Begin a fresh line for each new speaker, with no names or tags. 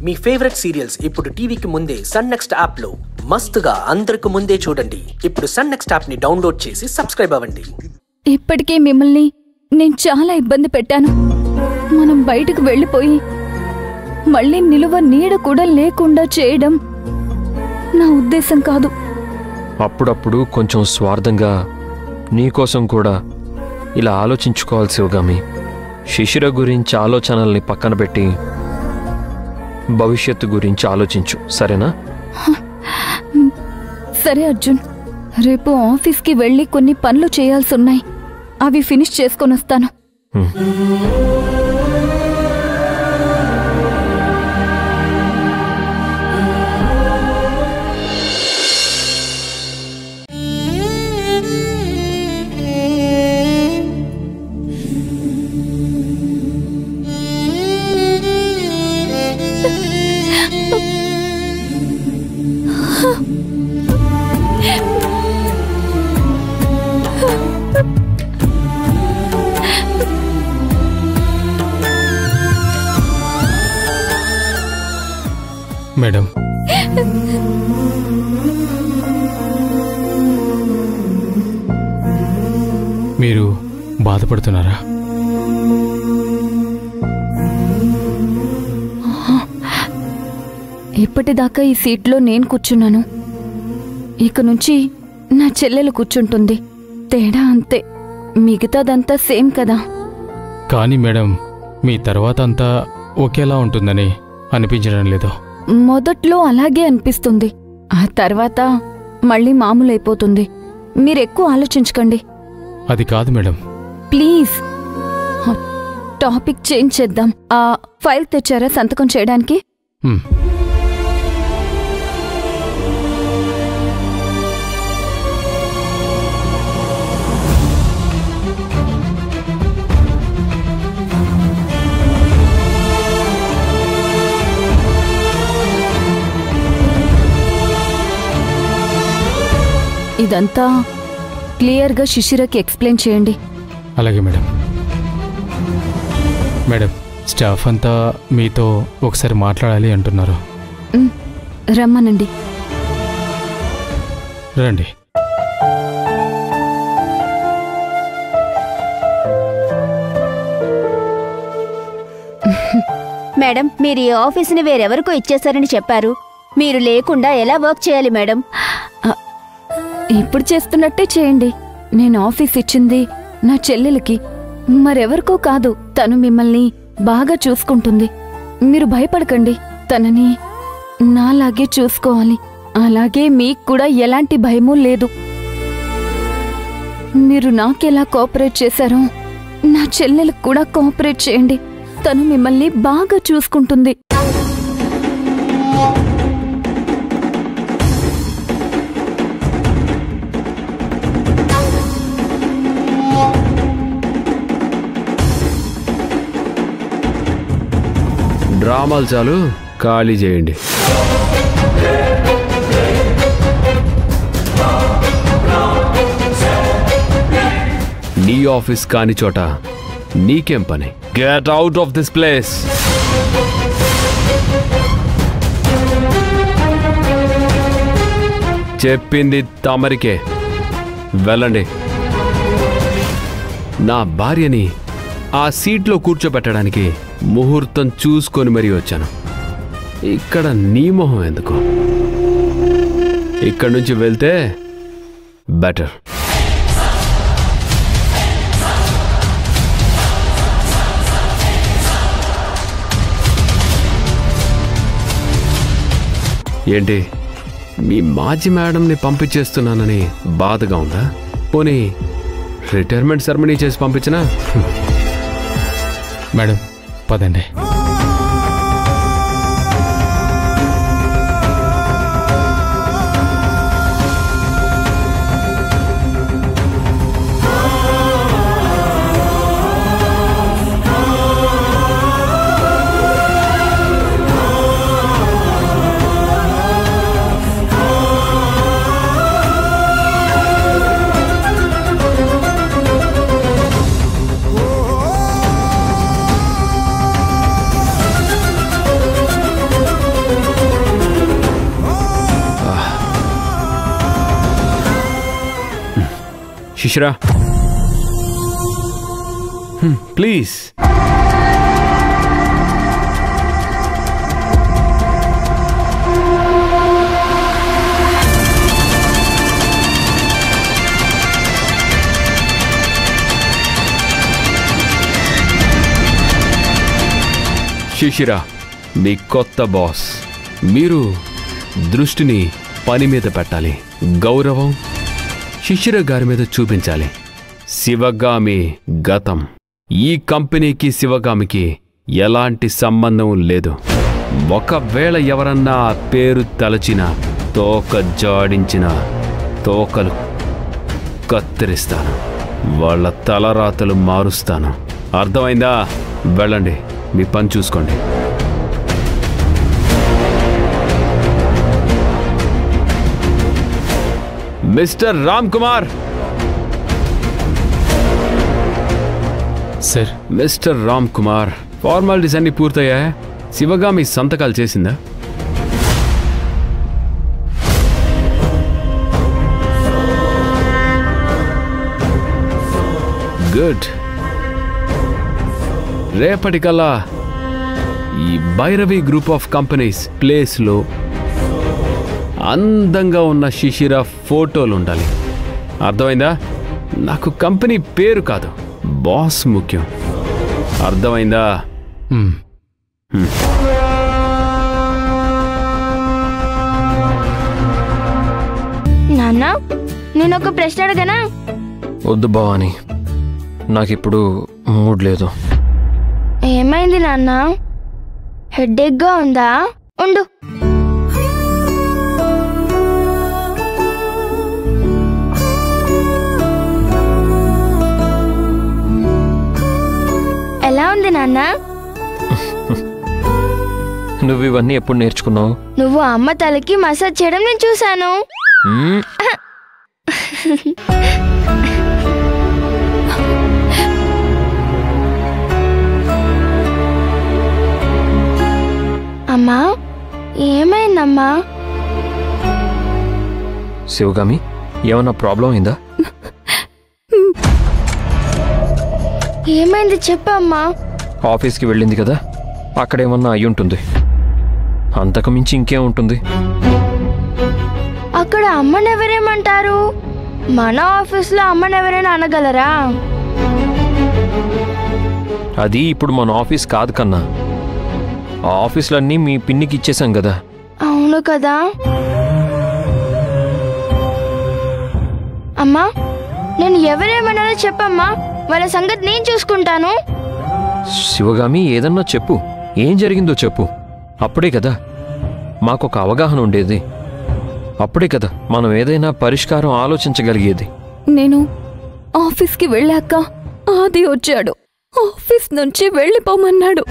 మీ favourite serials ఇప్పుడు టీవీకి ముందే సన్ నెక్స్ట్ యాప్ లో మస్తుగా అందరికి ముందే చూడండి. ఇప్పుడు సన్ నెక్స్ట్ యాప్ ని డౌన్లోడ్ చేసి సబ్స్క్రైబ్ అవ్వండి.
ఇప్పటికే మిమ్మల్ని నేను చాలా ఇబ్బంది పెట్టాను. మనం బయటకు వెళ్ళిపోయి మళ్ళీ నిలువ నీడ కూడా లేకుండా చేయడం నా ఉద్దేశం కాదు.
అప్పుడప్పుడు కొంచెం స్వార్థంగా నీకోసం కూడా ఇలా ఆలోచించుకోవాలి శివగామి. శిశిర గురించి ఆలోచనల్ని పక్కన పెట్టి భవిష్యత్తు గురించి ఆలోచించు, సరేనా?
సరే అర్జున్, రేపు ఆఫీస్కి వెళ్ళి కొన్ని పనులు చేయాల్సున్నాయి. అవి ఫినిష్ చేసుకొని వస్తాను.
మేడం, మీరు బాధపడుతున్నారా?
ఇప్పటిదాకా ఈ సీట్లో నేను కూర్చున్నాను. ఇక నుంచి నా చెల్లెలు కూర్చుంటుంది. తేడా అంతే, మిగతాదంతా సేమ్ కదా.
కానీ మేడం, మీ తర్వాత అంతా ఒకేలా ఉంటుందని అనిపించడం లేదు.
మొదట్లో అలాగే అనిపిస్తుంది, ఆ తర్వాత మళ్ళీ మామూలైపోతుంది. మీరెక్కువ ఆలోచించకండి.
అది కాదు మేడం.
ప్లీజ్ టాపిక్ చేంజ్ చేద్దాం. ఆ ఫైల్ తెచ్చారా సంతకం చేయడానికి? ఇదంతా క్లియర్గా శిశిరకి ఎక్స్ప్లెయిన్ చేయండి.
అలాగే మేడం. మేడం, స్టాఫ్ అంతా మీతో ఒకసారి మాట్లాడాలి అంటున్నారు.
రమ్మనండి.
రండి.
మేడం, మీరు ఈ ఆఫీసుని వేరెవరికో ఇచ్చేశారని చెప్పారు. మీరు లేకుండా ఎలా వర్క్ చేయాలి మేడం?
ఇప్పుడు చేస్తున్నట్టే చేయండి. నేను ఆఫీస్ ఇచ్చింది నా చెల్లెలకి, మరెవరికో కాదు. తను మిమ్మల్ని బాగా చూసుకుంటుంది. మీరు భయపడకండి. తనని నాలాగే చూసుకోవాలి. అలాగే మీకు కూడా ఎలాంటి భయమూ లేదు. మీరు నాకెలా కోఆపరేట్ చేశారో నా చెల్లెలకు కూడా కోఆపరేట్ చేయండి. తను మిమ్మల్ని బాగా చూసుకుంటుంది.
డ్రామాలు చాలు, ఖాళీ చేయండి. నీ ఆఫీస్ కాని చోట నీకేం పని? Get out of this place. చెప్పింది తమరికే. వెళ్ళండి. నా భార్యని ఆ సీట్లో కూర్చోబెట్టడానికి ముహూర్తం చూసుకొని మరీ వచ్చాను. ఇక్కడ నీ మొహం ఎందుకు? ఇక్కడి నుంచి వెళ్తే బెటర్. ఏంటి, మీ మాజీ మేడంని పంపించేస్తున్నానని బాధగా ఉందా? పోనీ రిటైర్మెంట్ సెరమనీ చేసి పంపించినా?
మేడం, పదండి.
శిశిరా ప్లీజ్. శిశిరా మీ కొత్త బాస్. మీరు దృష్టిని పని మీద పెట్టాలి, గౌరవం శిశిర గారి మీద చూపించాలి. శివగామి గతం. ఈ కంపెనీకి శివగామికి ఎలాంటి సంబంధం లేదు. ఒకవేళ ఎవరన్నా ఆ పేరు తలచిన, తోక జాడించిన తోకలు కత్తిరిస్తాను, వాళ్ళ తలరాతలు మారుస్తాను. అర్థమైందా? వెళ్ళండి, మీ పని చూసుకోండి. Mister Ram Kumar.
Sir.
Mister Ram Kumar, formalities అన్ని పూర్తయ్యాయా? శివగామి సంతకాలు చేసిందా? గుడ్. రేపటికల్లా ఈ భైరవి గ్రూప్ ఆఫ్ కంపెనీస్ ప్లేస్లో అందంగా ఉన్న శిశిర ఫోటోలు ఉండాలి. అర్థమైందా? నాకు కంపెనీ పేరు కాదు, బాస్ ముఖ్యం. అర్థమైందా?
నాన్న, నేను ఒక ప్రశ్న అడగనా?
వద్దు భవాని, నాకిప్పుడు మూడ్ లేదు.
ఏమైంది నాన్న? హెడ్ఏక్గా ఉందా? ఉండు. ఎలా ఉంది నాన్న?
నువ్వు ఇవన్నీ ఎప్పుడు నేర్చుకున్నావు?
నువ్వు అమ్మ తలకి మసాజ్ చేయడం నేను చూశాను. అమ్మా, ఏమైందమ్మా?
శివగామి, ఏమన్నా ప్రాబ్లం అయిందా?
ఏమైంది చెప్పమ్మా.
ఆఫీస్కి వెళ్ళింది కదా, అక్కడేమన్నా అయి ఉంటుంది. అంతకు మించి ఇంకేం ఉంటుంది?
అక్కడ అమ్మనెవరేమంటారు? మన ఆఫీస్లో అమ్మనెవరైనా అనగలరా?
అది ఇప్పుడు మన ఆఫీస్ కాదు కన్నా. ఆ ఆఫీసులన్నీ మీ పిన్నికి ఇచ్చేసాం కదా.
అవును కదా. అమ్మా, నేను ఎవరేమన్నారో చెప్పమ్మా, వాళ్ళ సంగతి నేను చూసుకుంటాను.
శివగామి, ఏదన్నా చెప్పు. ఏం జరిగిందో చెప్పు. అప్పుడే కదా మాకొక అవగాహన ఉండేది. అప్పుడే కదా మనం ఏదైనా పరిష్కారం ఆలోచించగలిగేది.
నేను ఆఫీస్కి వెళ్ళాక ఆది వచ్చాడు. ఆఫీస్ నుంచి వెళ్ళిపోమన్నాడు.